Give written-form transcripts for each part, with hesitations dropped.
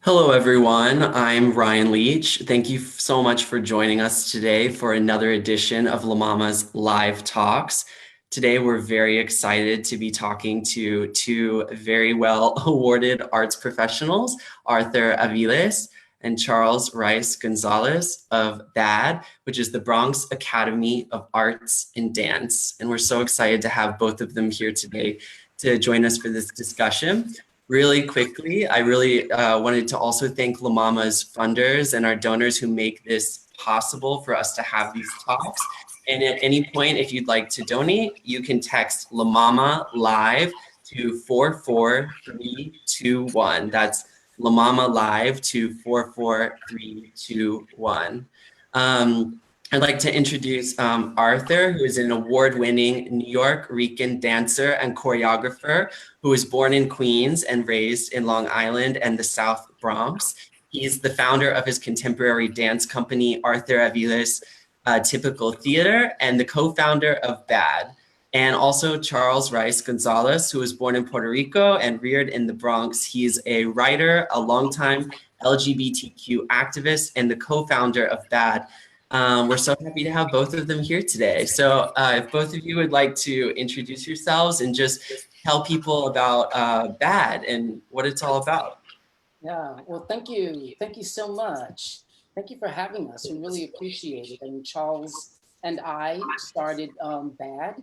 Hello, everyone. I'm Ryan Leach. Thank you so much for joining us today for another edition of MaMa's Live Talks. Today, we're very excited to be talking to two very well awarded arts professionals, Arthur Avilés and Charles Rice-González of BAAD, which is the Bronx Academy of Arts and Dance. And we're so excited to have both of them here today to join us for this discussion. Really quickly, I really wanted to also thank MaMa's funders and our donors who make this possible for us to have these talks. And at any point, if you'd like to donate, you can text MaMa Live to 44321. That's MaMa Live to 44321. I'd like to introduce Arthur, who is an award-winning New York Rican dancer and choreographer who was born in Queens and raised in Long Island and the South Bronx. He's the founder of his contemporary dance company, Arthur Avilés Typical Theater, and the co-founder of BAAD. And also Charles Rice-González, who was born in Puerto Rico and reared in the Bronx. He's a writer, a longtime LGBTQ activist, and the co-founder of BAAD. We're so happy to have both of them here today. So if both of you would like to introduce yourselves and just tell people about BAAD and what it's all about. Yeah, well, thank you. Thank you so much. Thank you for having us. We really appreciate it. And Charles and I started BAAD,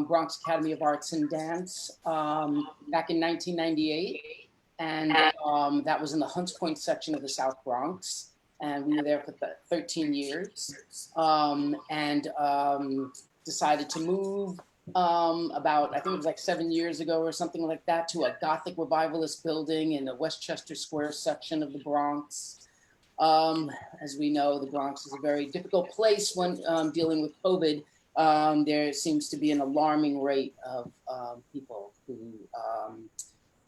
Bronx Academy of Arts and Dance, back in 1998. And that was in the Hunts Point section of the South Bronx. And we were there for 13 years and decided to move about, I think it was like 7 years ago or something like that, to a Gothic revivalist building in the Westchester Square section of the Bronx. As we know, the Bronx is a very difficult place when dealing with COVID. There seems to be an alarming rate of people who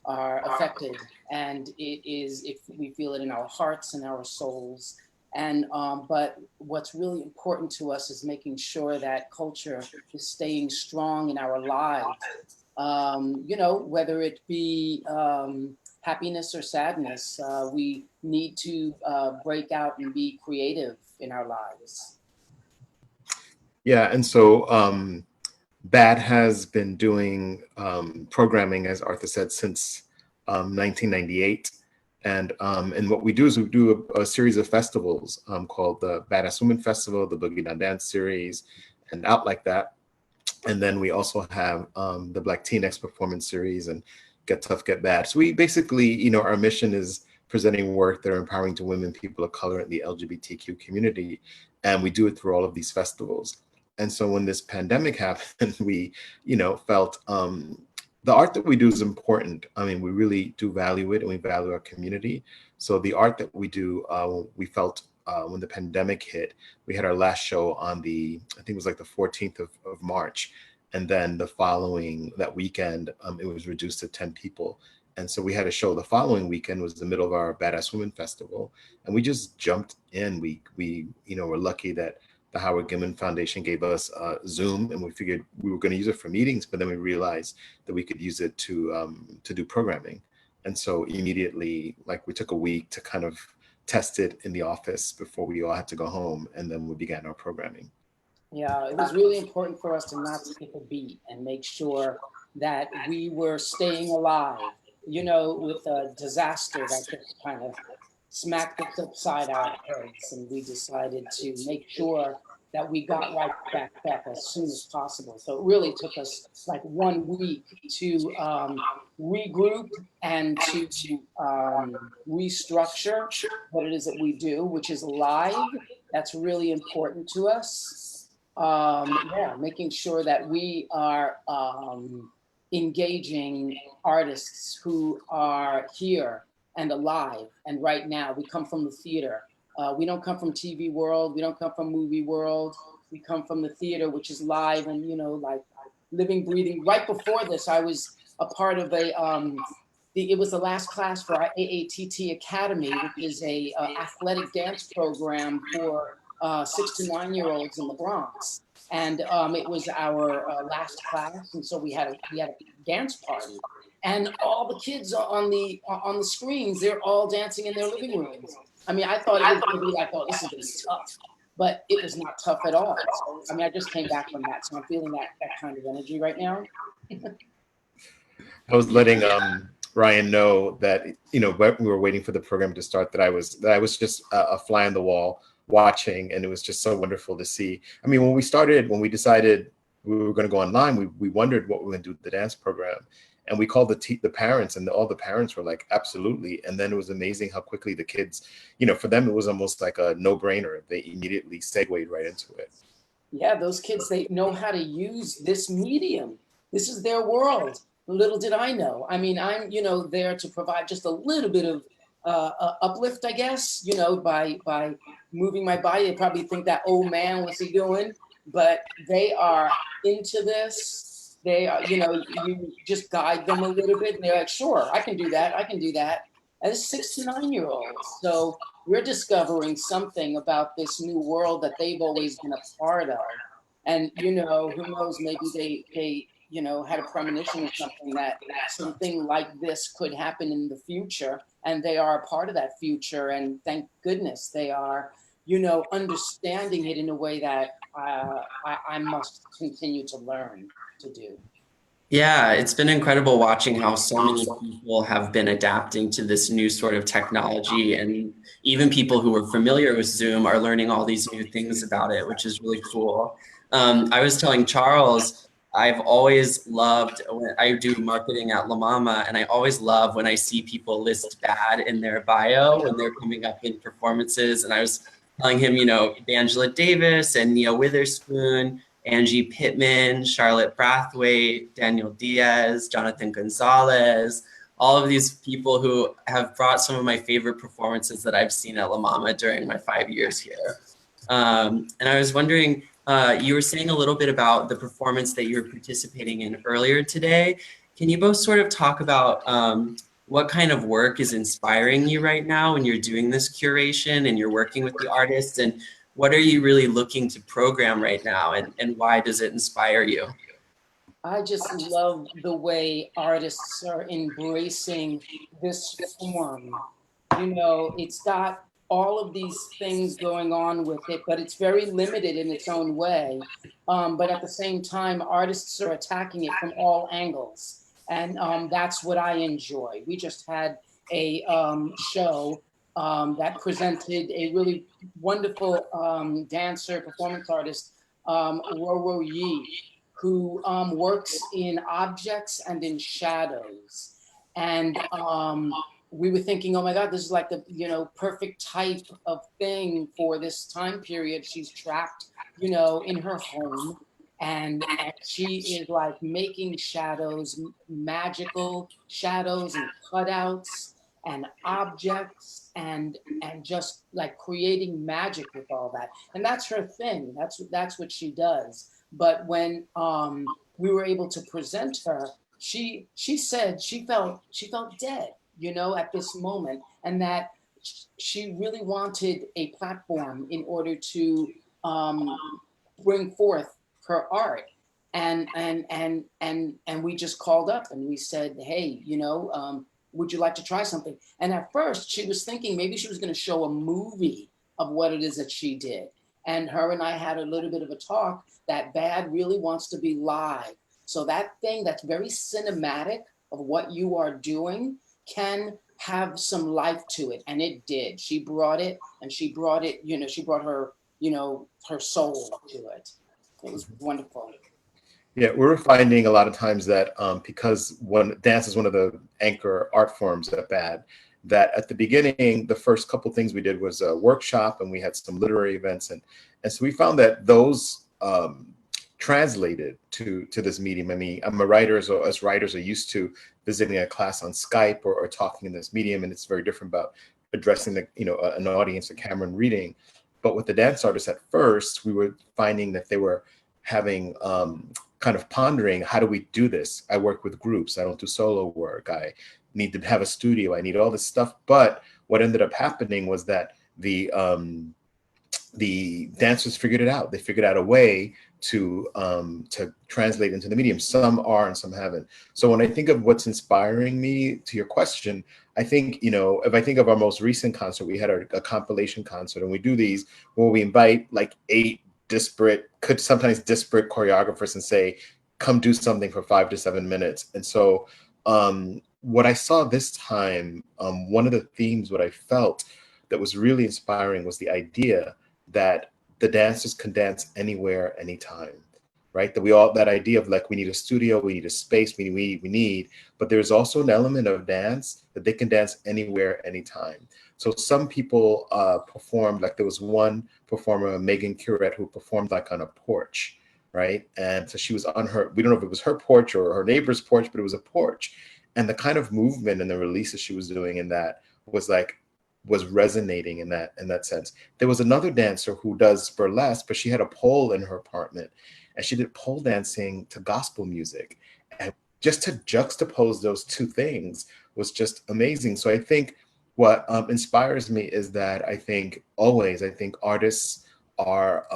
are affected, and it is, if we feel it in our hearts and our souls. And but what's really important to us is making sure that culture is staying strong in our lives. You know, whether it be happiness or sadness, we need to break out and be creative in our lives. Yeah, and so BAAD has been doing programming, as Arthur said, since 1998. And what we do is we do a series of festivals called the Badass Women Festival, the Boogie Down Dance Series, and Out Like That. And then we also have the Black Teen X Performance Series and Get Tough, Get Bad. So we basically, you know, our mission is presenting work that are empowering to women, people of color, in the LGBTQ community. And we do it through all of these festivals. And so when this pandemic happened, we, you know, felt the art that we do is important. I mean, we really do value it and we value our community. So the art that we do, we felt when the pandemic hit, we had our last show on I think it was like the 14th of March. And then the following, that weekend, it was reduced to 10 people. And so we had a show the following weekend, was the middle of our Badass Women Festival. And we just jumped in. We you know, were lucky that the Howard Gimlin Foundation gave us Zoom, and we figured we were going to use it for meetings, but then we realized that we could use it to do programming. And so immediately, like, we took a week to kind of test it in the office before we all had to go home, and then we began our programming. Yeah, it was really important for us to not skip a beat and make sure that we were staying alive. You know, with a disaster that just kind of smacked us upside our heads, and we decided to make sure that we got right back up as soon as possible. So it really took us like 1 week to regroup and to restructure what it is that we do, which is live. That's really important to us. Yeah, making sure that we are engaging artists who are here and alive. And right now, we come from the theater. We don't come from TV world. We don't come from movie world. We come from the theater, which is live and, you know, like living, breathing. Right before this, I was a part of it was the last class for our AATT Academy, which is a athletic dance program for 6 to 9-year-olds in the Bronx. And it was our last class. And so we had a dance party. and all the kids are on the screens, they're all dancing in their living rooms. I mean, I thought it was going to be like, oh, this is going to be tough, but it was not tough at all. So, I mean, I just came back from that, so I'm feeling that kind of energy right now. I was letting Ryan know that, you know, we were waiting for the program to start, that I was just a fly on the wall watching, and it was just so wonderful to see. I mean, when we decided we were going to go online, we wondered what we were going to do with the dance program, and we called the parents, and all the parents were like, absolutely. And then it was amazing how quickly the kids, you know, for them it was almost like a no-brainer. They immediately segued right into it. Yeah, those kids, they know how to use this medium. This is their world. Little did I know. I mean, I'm, you know, there to provide just a little bit of uplift, I guess, you know, by moving my body. They probably think that, oh man, what's he doing? But they are into this. They are, you know, you just guide them a little bit and they're like, sure, I can do that. I can do that. And it's 6 to 9 year olds. So we're discovering something about this new world that they've always been a part of. And, you know, who knows, maybe they you know, had a premonition or something that something like this could happen in the future. And they are a part of that future. And thank goodness they are, you know, understanding it in a way that I must continue to learn to do. Yeah, it's been incredible watching how so many people have been adapting to this new sort of technology, and even people who were familiar with Zoom are learning all these new things about it, which is really cool. I was telling Charles, I've always loved when I do marketing at La Mama, and I always love when I see people list BAAD in their bio when they're coming up in performances. And I was telling him, you know, Angela Davis and Nia Witherspoon, Angie Pittman, Charlotte Brathwaite, Daniel Diaz, Jonathan Gonzalez, all of these people who have brought some of my favorite performances that I've seen at La Mama during my 5 years here. And I was wondering, you were saying a little bit about the performance that you were participating in earlier today. Can you both sort of talk about what kind of work is inspiring you right now when you're doing this curation and you're working with the artists, and what are you really looking to program right now, and why does it inspire you? I just love the way artists are embracing this form. You know, it's got all of these things going on with it, but it's very limited in its own way. But at the same time, artists are attacking it from all angles. And that's what I enjoy. We just had a show that presented a really wonderful dancer, performance artist, Ro Yi, who works in objects and in shadows. And we were thinking, oh my God, this is like the, you know, perfect type of thing for this time period. She's trapped, you know, in her home, and she is like making shadows, magical shadows and cutouts and objects, and just like creating magic with all that. And that's her thing. That's what she does. But when we were able to present her, she said she felt dead, you know, at this moment, and that she really wanted a platform in order to bring forth her art. And we just called up and we said, hey, you know, would you like to try something? And at first she was thinking maybe she was going to show a movie of what it is that she did. And her and I had a little bit of a talk that BAAD really wants to be live. So that thing that's very cinematic of what you are doing can have some life to it. And it did. She brought it, and she brought it, you know, she brought her, you know, her soul to it. It was wonderful. Yeah, we're finding a lot of times that because dance is one of the anchor art forms at BAAD, that at the beginning, the first couple things we did was a workshop, and we had some literary events, and so we found that those translated to this medium. I mean, I'm a writer, so us writers are used to visiting a class on Skype or talking in this medium, and it's very different about addressing the, you know, an audience, a camera, and reading. But with the dance artists at first, we were finding that they were having kind of pondering, how do we do this? I work with groups. I don't do solo work. I need to have a studio. I need all this stuff. But what ended up happening was that the the dancers figured it out. They figured out a way to translate into the medium. Some are and some haven't. So when I think of what's inspiring me, to your question, I think, if I think of our most recent concert, we had a compilation concert, and we do these where we invite like 8 sometimes disparate choreographers and say, come do something for 5 to 7 minutes. And so what I saw this time, one of the themes, what I felt that was really inspiring was the idea that the dancers can dance anywhere, anytime, right? That idea of like, we need a studio, we need a space, we need, but there's also an element of dance that they can dance anywhere, anytime. So some people performed, like there was one performer, Megan Curette, who performed like on a porch, right? And so she was on we don't know if it was her porch or her neighbor's porch, but it was a porch. And the kind of movement and the releases she was doing in that was resonating in that sense. There was another dancer who does burlesque, but she had a pole in her apartment, and she did pole dancing to gospel music. And just to juxtapose those two things was just amazing. So I think what inspires me is that I think artists are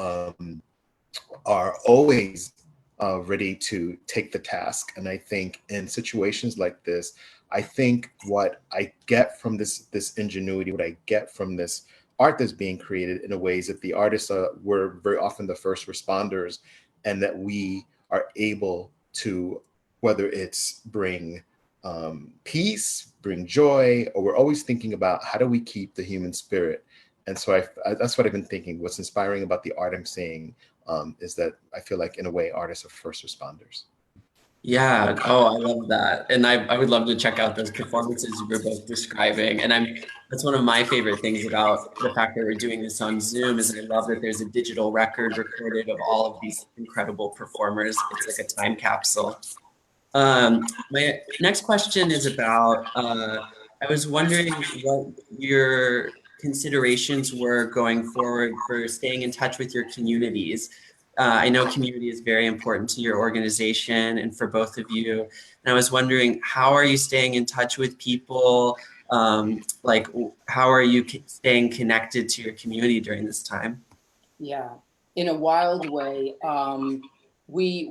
always ready to take the task. And I think in situations like this, I think what I get from this ingenuity, what I get from this art that's being created in a way is that the artists were very often the first responders, and that we are able to, whether it's bring peace, bring joy, or we're always thinking about how do we keep the human spirit. And so that's what I've been thinking. What's inspiring about the art I'm seeing is that I feel like, in a way, artists are first responders. Yeah. Oh, I love that. And I would love to check out those performances you were both describing. And that's one of my favorite things about the fact that we're doing this on Zoom, is I love that there's a digital record recorded of all of these incredible performers. It's like a time capsule. My next question is about, I was wondering what your considerations were going forward for staying in touch with your communities. I know community is very important to your organization and for both of you. And I was wondering, how are you staying in touch with people? Like, how are you staying connected to your community during this time? Yeah, in a wild way. We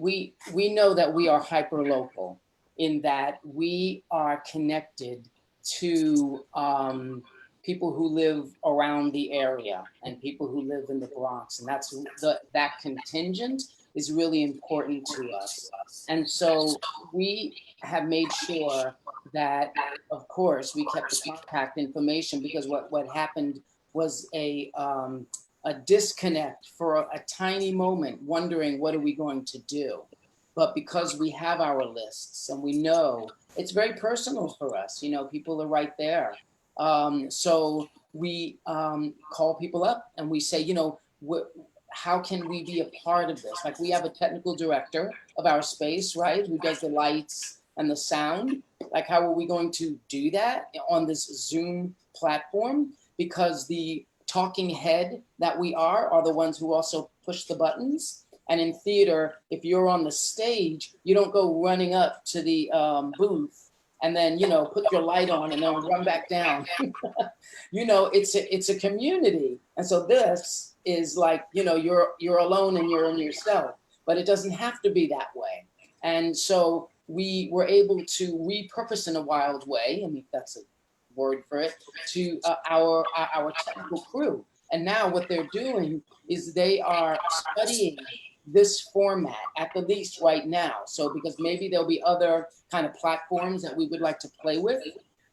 know that we are hyper local, in that we are connected to people who live around the area and people who live in the Bronx, and that contingent is really important to us. And so we have made sure that, of course, we kept the contact information, because what happened was a disconnect for a tiny moment, wondering what are we going to do. But because we have our lists and we know, it's very personal for us, people are right there. So we call people up and we say, how can we be a part of this? Like, we have a technical director of our space, right, who does the lights and the sound. Like, how are we going to do that on this Zoom platform? Because the talking head that we are the ones who also push the buttons. And in theater, if you're on the stage, you don't go running up to the booth and then, put your light on and then run back down. It's a community. And so this is like, you're alone and you're in yourself, but it doesn't have to be that way. And so we were able to repurpose in a wild way, I mean, that's a word for it, to our technical crew. And now what they're doing is they are studying this format, at the least right now. So, because maybe there'll be other kind of platforms that we would like to play with,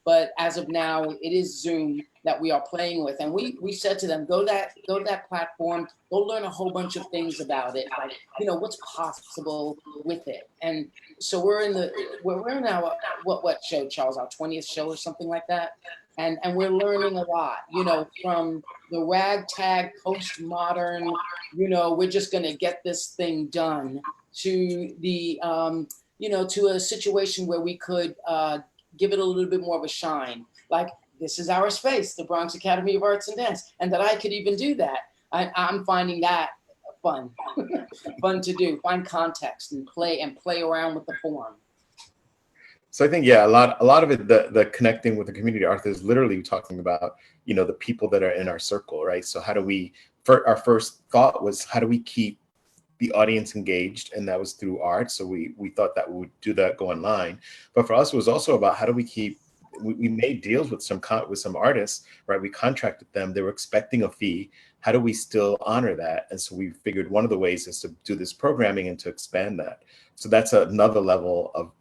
but as of now, it is Zoom that we are playing with. And we said to them, go to that platform, go learn a whole bunch of things about it, like, what's possible with it. And so we're in our what show, Charles, our 20th show or something like that. And we're learning a lot, from the ragtag postmodern, we're just going to get this thing done, to the, to a situation where we could give it a little bit more of a shine. Like, this is our space, the Bronx Academy of Arts and Dance, and that I could even do that. I'm finding that fun, fun to do, find context and play around with the form. So I think, yeah, a lot of it, the connecting with the community, Arthur, is literally talking about, the people that are in our circle, right? So how do we our first thought was, how do we keep the audience engaged? And that was through art. So we thought that we would do that, go online. But for us, it was also about how do we keep, we made deals with some artists, right? We contracted them. They were expecting a fee. How do we still honor that? And so we figured one of the ways is to do this programming and to expand that. So that's another level of,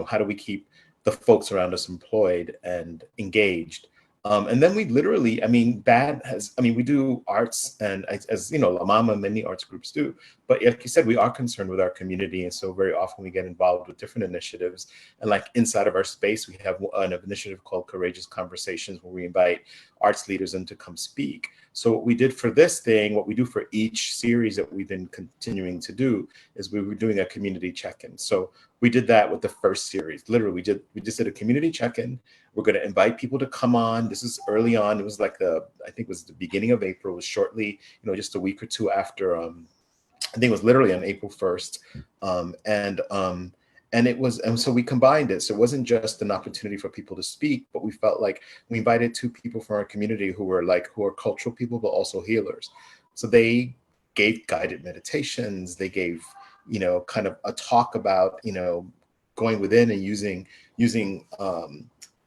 how do we keep the folks around us employed and engaged? And then we literally, BAAD has, we do arts, and as you know, La Mama and many arts groups do. But like you said, we are concerned with our community. And so very often we get involved with different initiatives. And like inside of our space, we have an initiative called Courageous Conversations, where we invite arts leaders in to come speak. So what we did for this thing, what we do for each series that we've been continuing to do, is we were doing a community check-in. So we did that with the first series. Literally, we just did a community check-in. We're going to invite people to come on. This is early on. It was like I think it was the beginning of April. It was shortly, just a week or two after. I think it was literally on April 1st. And so we combined it. So it wasn't just an opportunity for people to speak, but we felt like we invited two people from our community who are cultural people, but also healers. So they gave guided meditations. They gave, kind of a talk about, going within and using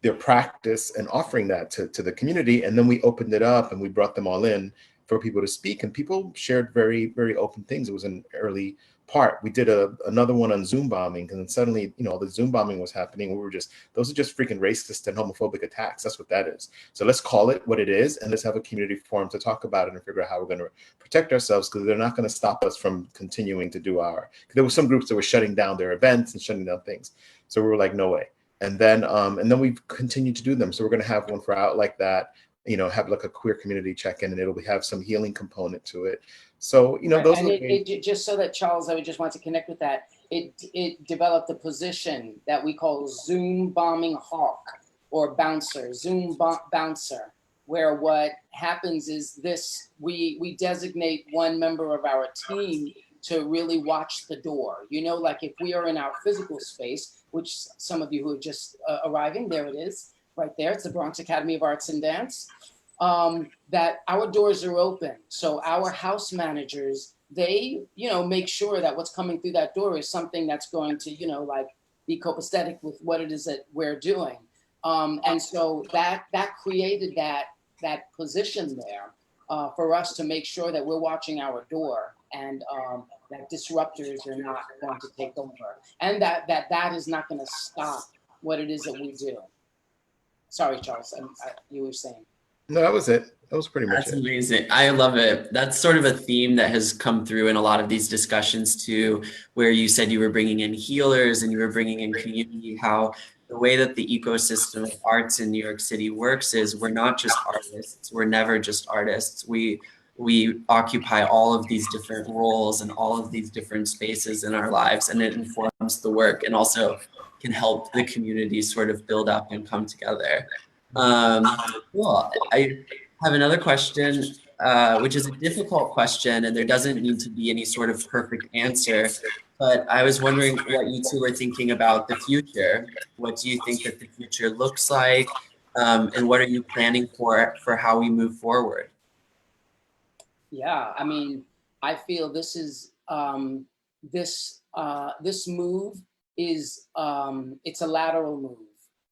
their practice and offering that to the community. And then we opened it up and we brought them all in for people to speak, and people shared very, very open things. It was an early part. We did another one on Zoom bombing, and then suddenly, all the Zoom bombing was happening. Those are just freaking racist and homophobic attacks. That's what that is. So let's call it what it is, and let's have a community forum to talk about it and figure out how we're going to protect ourselves, because they're not going to stop us from continuing to do there were some groups that were shutting down their events and shutting down things. So we were like, no way. And then we've continued to do them. So we're going to have one for out like that, have like a queer community check-in, and it'll have some healing component to it. So, those and are it just so that, Charles, I would just want to connect with that. It developed a position that we call Zoom bombing hawk or bouncer, bouncer, where what happens is we designate one member of our team to really watch the door. Like if we are in our physical space, which some of you who are just arriving, there it is, right there. It's the Bronx Academy of Arts and Dance. That our doors are open. So our house managers, they, make sure that what's coming through that door is something that's going to, be copacetic with what it is that we're doing. And so that created that position there for us to make sure that we're watching our door, and that disruptors are not going to take over, and that is not going to stop what it is that we do. Sorry, Charles, you were saying. No, that was it. That was pretty much That's it. amazing. I love it. That's sort of a theme that has come through in a lot of these discussions too, where you said you were bringing in healers and you were bringing in community, how the way that the ecosystem of arts in New York City works is we're not just artists. We're never just artists. We occupy all of these different roles and all of these different spaces in our lives, and it informs the work and also can help the community sort of build up and come together. Well, I have another question, which is a difficult question, and there doesn't need to be any sort of perfect answer, but I was wondering what you two are thinking about the future. What do you think that the future looks like, and what are you planning for how we move forward? Yeah, I feel this is this move is it's a lateral move.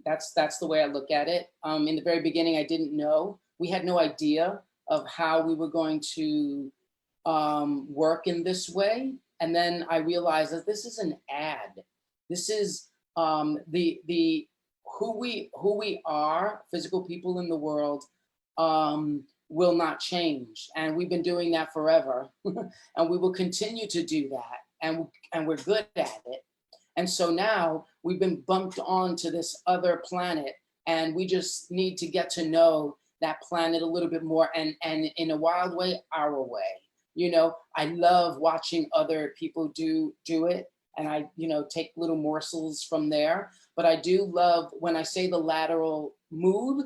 That's the way I look at it. In the very beginning, I didn't know. We had no idea of how we were going to work in this way. And then I realized that this is an ad. This is the who we are, physical people in the world, will not change. And we've been doing that forever. And we will continue to do that. And we're good at it. And so now we've been bumped onto this other planet, and we just need to get to know that planet a little bit more, and in a wild way, our way. I love watching other people do it, and I, take little morsels from there. But I do love when I say the lateral move.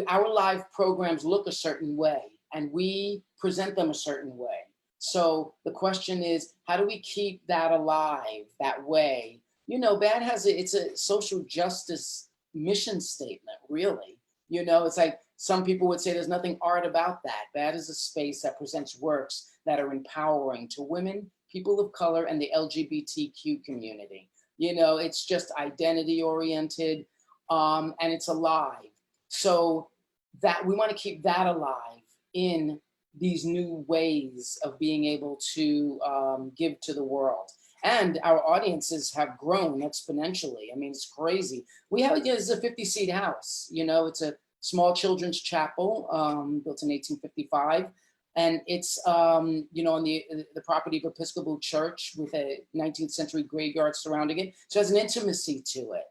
Our live programs look a certain way, and we present them a certain way. So the question is, how do we keep that alive that way? BAAD it's a social justice mission statement, really. It's like some people would say there's nothing art about that. That is a space that presents works that are empowering to women, people of color, and the LGBTQ community. You know, it's just identity oriented, and it's alive. So that we want to keep that alive in these new ways of being able to give to the world. And our audiences have grown exponentially. I mean, it's crazy. We have, it's a 50-seat house. You know, it's a small children's chapel built in 1855. And it's, you know, on the property of Episcopal Church with a 19th century graveyard surrounding it. So it has an intimacy to it.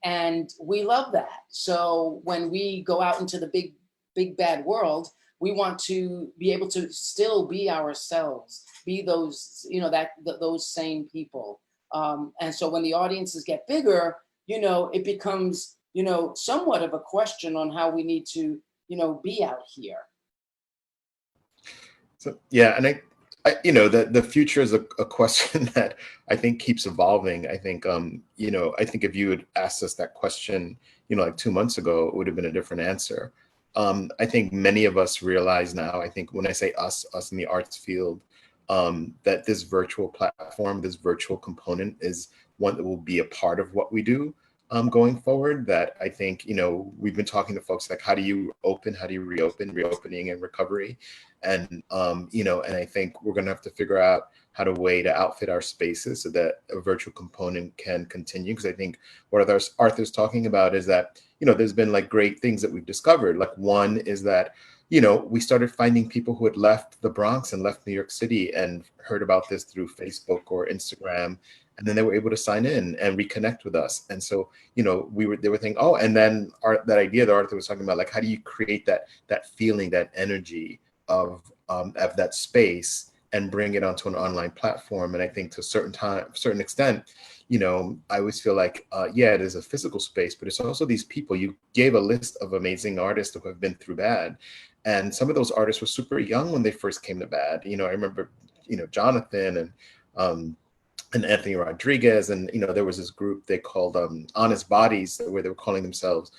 And we love that. So when we go out into the big bad world, we want to be able to still be ourselves, be those, you know, those same people. And so when the audiences get bigger, you know, it becomes, you know, somewhat of a question on how we need to, you know, be out here. So yeah, and I you know, the future is a question that I think keeps evolving. I think you know, I think if you had asked us that question, you know, like 2 months ago, it would have been a different answer. I think many of us realize now, I think when I say us in the arts field, that this virtual platform, this virtual component is one that will be a part of what we do going forward. That I think, you know, we've been talking to folks like, how do you open, how do you reopening and recovery? And, you know, and I think we're going to have to figure out how to way to outfit our spaces so that a virtual component can continue. Because I think what Arthur's talking about is that, you know, there's been like great things that we've discovered. Like one is that, you know, we started finding people who had left the Bronx and left New York City and heard about this through Facebook or Instagram. And then they were able to sign in and reconnect with us. And so, you know, they were thinking, oh, and then that idea that Arthur was talking about, like, how do you create that feeling, that energy of that space and bring it onto an online platform? And I think to a certain extent, you know, I always feel like, yeah, it is a physical space, but it's also these people. You gave a list of amazing artists who have been through BAAD. And some of those artists were super young when they first came to BAAD. You know, I remember, you know, Jonathan and Anthony Rodriguez. And, you know, there was this group they called Honest Bodies, where they were calling themselves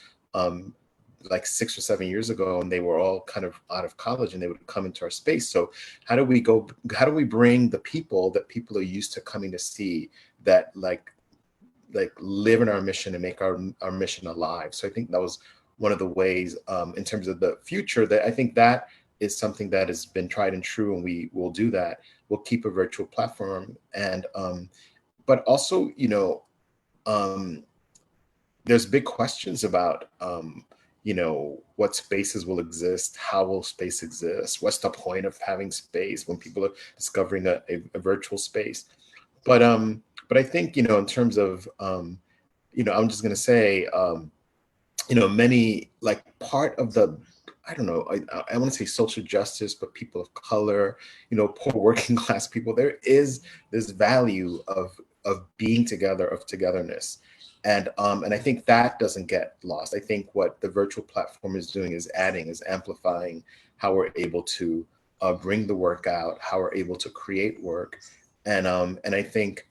like 6 or 7 years ago, and they were all kind of out of college and they would come into our space. So how do we bring the people that people are used to coming to see, that like live in our mission and make our mission alive? So I think that was one of the ways in terms of the future, that I think that is something that has been tried and true, and we will do that. We'll keep a virtual platform. And but also, you know, there's big questions about you know, what spaces will exist, how will space exist, what's the point of having space when people are discovering a virtual space. But I think, you know, in terms of you know, I'm just going to say, you know, many, like, part of the, I don't know, I want to say social justice, but people of color, you know, poor working class people, there is this value of being together, of togetherness. And I think that doesn't get lost. I think what the virtual platform is doing is amplifying how we're able to bring the work out, how we're able to create work. And I think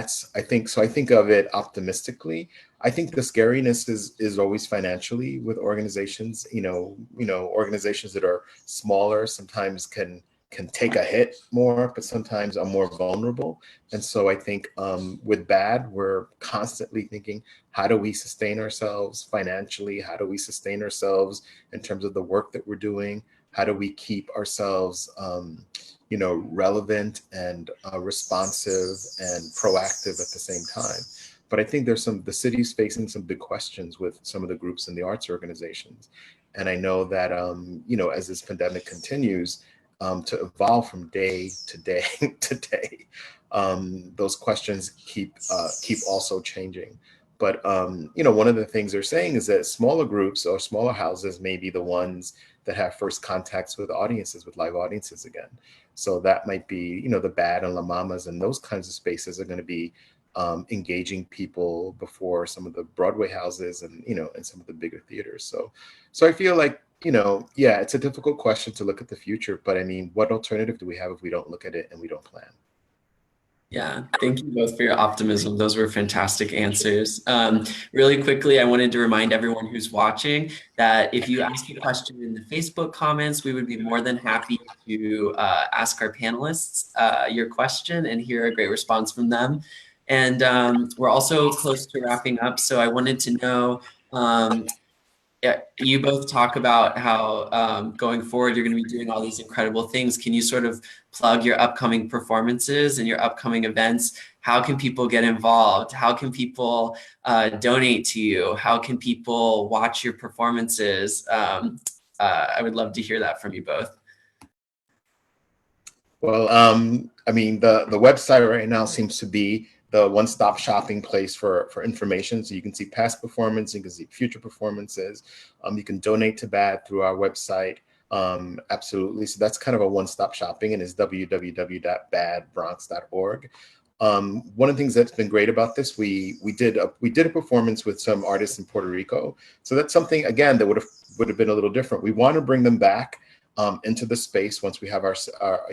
so. I think of it optimistically. I think the scariness is always financially with organizations. You know, organizations that are smaller sometimes can take a hit more, but sometimes are more vulnerable. And so I think with BAAD, we're constantly thinking, how do we sustain ourselves financially? How do we sustain ourselves in terms of the work that we're doing? How do we keep ourselves you know, relevant and responsive and proactive at the same time? But I think the city's facing some big questions with some of the groups in the arts organizations. And I know that, you know, as this pandemic continues to evolve from day to day to day, those questions keep also changing. But, you know, one of the things they're saying is that smaller groups or smaller houses may be the ones that have first contacts with audiences, with live audiences again. So that might be, you know, the BAAD and La Mamas and those kinds of spaces are going to be engaging people before some of the Broadway houses and, you know, and some of the bigger theaters. So I feel like, you know, yeah, it's a difficult question to look at the future, but I mean, what alternative do we have if we don't look at it and we don't plan? Yeah, thank you both for your optimism. Those were fantastic answers. Really quickly, I wanted to remind everyone who's watching that if you ask a question in the Facebook comments, we would be more than happy to ask our panelists your question and hear a great response from them. And we're also close to wrapping up, so I wanted to know, yeah, you both talk about how going forward, you're going to be doing all these incredible things. Can you sort of plug your upcoming performances and your upcoming events? How can people get involved? How can people donate to you? How can people watch your performances? I would love to hear that from you both. Well, I mean, the website right now seems to be the one-stop shopping place for information. So you can see past performance, you can see future performances. You can donate to BAAD through our website. Absolutely. So that's kind of a one-stop shopping, and it's www.baadbronx.org. One of the things that's been great about this, we did a performance with some artists in Puerto Rico. So that's something, again, that would have been a little different. We want to bring them back into the space once we have our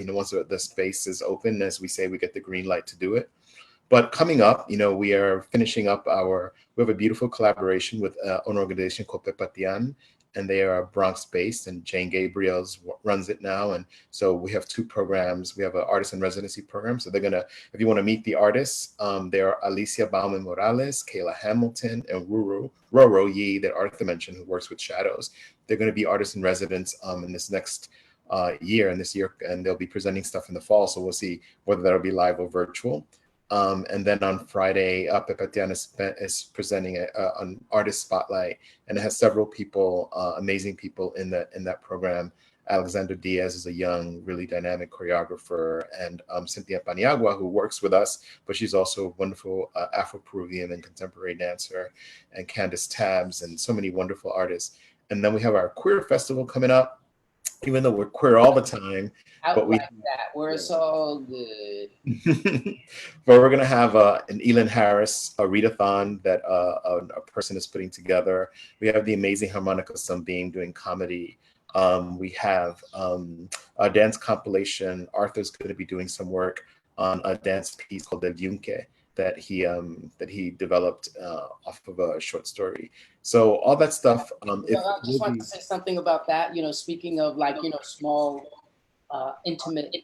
once the space is open. As we say, we get the green light to do it. But coming up, we are finishing up we have a beautiful collaboration with an organization called Pepatian, and they are Bronx based, and Jane Gabriels runs it now. And so we have two programs. We have an artist in residency program. So they're gonna, if you want to meet the artists, they are Alicia Bauman Morales, Kayla Hamilton, and Roro Yi that Arthur mentioned, who works with shadows. They're going to be artists in residence in this next year, and they'll be presenting stuff in the fall. So we'll see whether that'll be live or virtual. And then on Friday, Pepatian is presenting an artist spotlight, and it has several people, amazing people in that program. Alexander Diaz is a young, really dynamic choreographer, and Cynthia Paniagua, who works with us, but she's also a wonderful Afro-Peruvian and contemporary dancer, and Candace Tabbs, and so many wonderful artists. And then we have our queer festival coming up, even though we're queer all the time. But we're so good. But we're going to have an Elin Harris, a readathon that a person is putting together. We have the amazing Harmonica Sunbeam doing comedy. We have a dance compilation. Arthur's going to be doing some work on a dance piece called El Yunque that he developed off of a short story. So all that stuff. I just want to say something about that. Speaking of small, intimate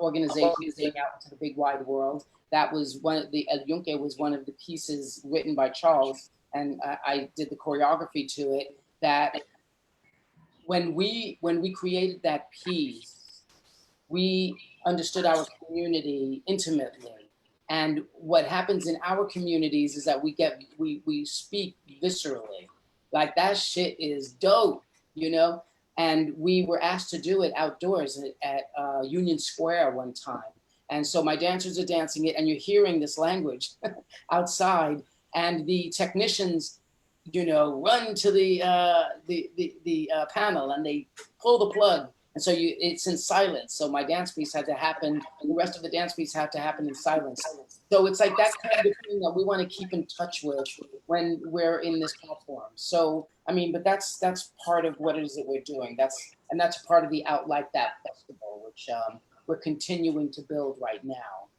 organizations getting out into the big wide world. That was El Yunque was one of the pieces written by Charles, and I did the choreography to it. That when we created that piece, we understood our community intimately. And what happens in our communities is that we speak viscerally. Like, that shit is dope, And we were asked to do it outdoors at Union Square one time. And so my dancers are dancing it, and you're hearing this language outside, and the technicians, run to the panel, and they pull the plug. And so it's in silence. So my dance piece had to happen, and the rest of the dance piece had to happen in silence. So it's like that kind of thing that we want to keep in touch with when we're in this platform. So, but that's part of what it is that we're doing. That's part of the Out Like That festival, which we're continuing to build right now.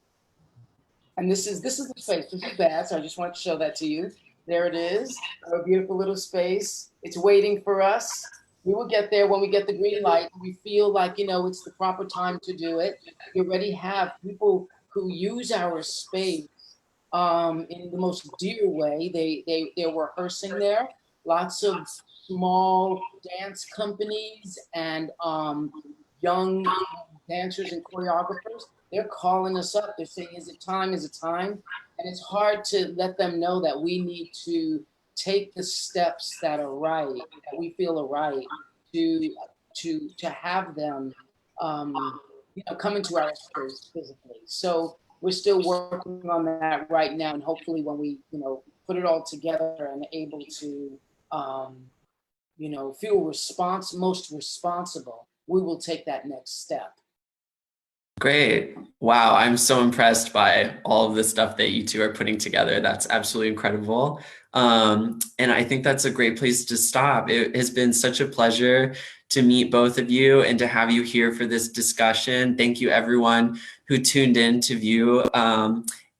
And this is the space. This is BAAD, so I just want to show that to you. There it is, a beautiful little space. It's waiting for us. We will get there when we get the green light. We feel like, it's the proper time to do it. We already have people who use our space in the most dear way. They're rehearsing there. Lots of small dance companies and young dancers and choreographers. They're calling us up. They're saying, is it time? Is it time? And it's hard to let them know that we need to take the steps that are right, that we feel are right, to have them come into our space physically. So we're still working on that right now, and hopefully when we put it all together and able to feel most responsible, we will take that next step. Great. Wow, I'm so impressed by all of the stuff that you two are putting together. That's absolutely incredible. And I think that's a great place to stop. It has been such a pleasure to meet both of you and to have you here for this discussion. Thank you, everyone who tuned in to view.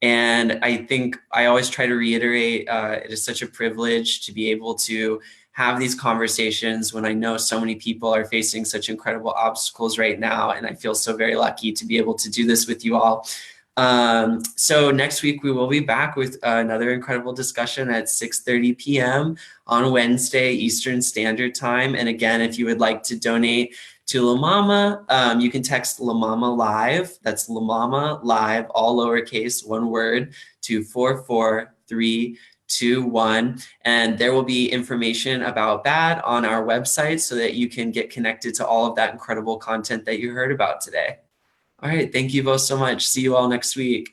And I think I always try to reiterate, it is such a privilege to be able to have these conversations when I know so many people are facing such incredible obstacles right now. And I feel so very lucky to be able to do this with you all. So next week we will be back with another incredible discussion at 6:30 p.m. on Wednesday, Eastern Standard Time. And again, if you would like to donate to La Mama, you can text La Mama Live. That's La Mama Live, all lowercase, one word, to 44321. And there will be information about BAAD on our website so that you can get connected to all of that incredible content that you heard about today. All right, thank you both so much. See you all next week.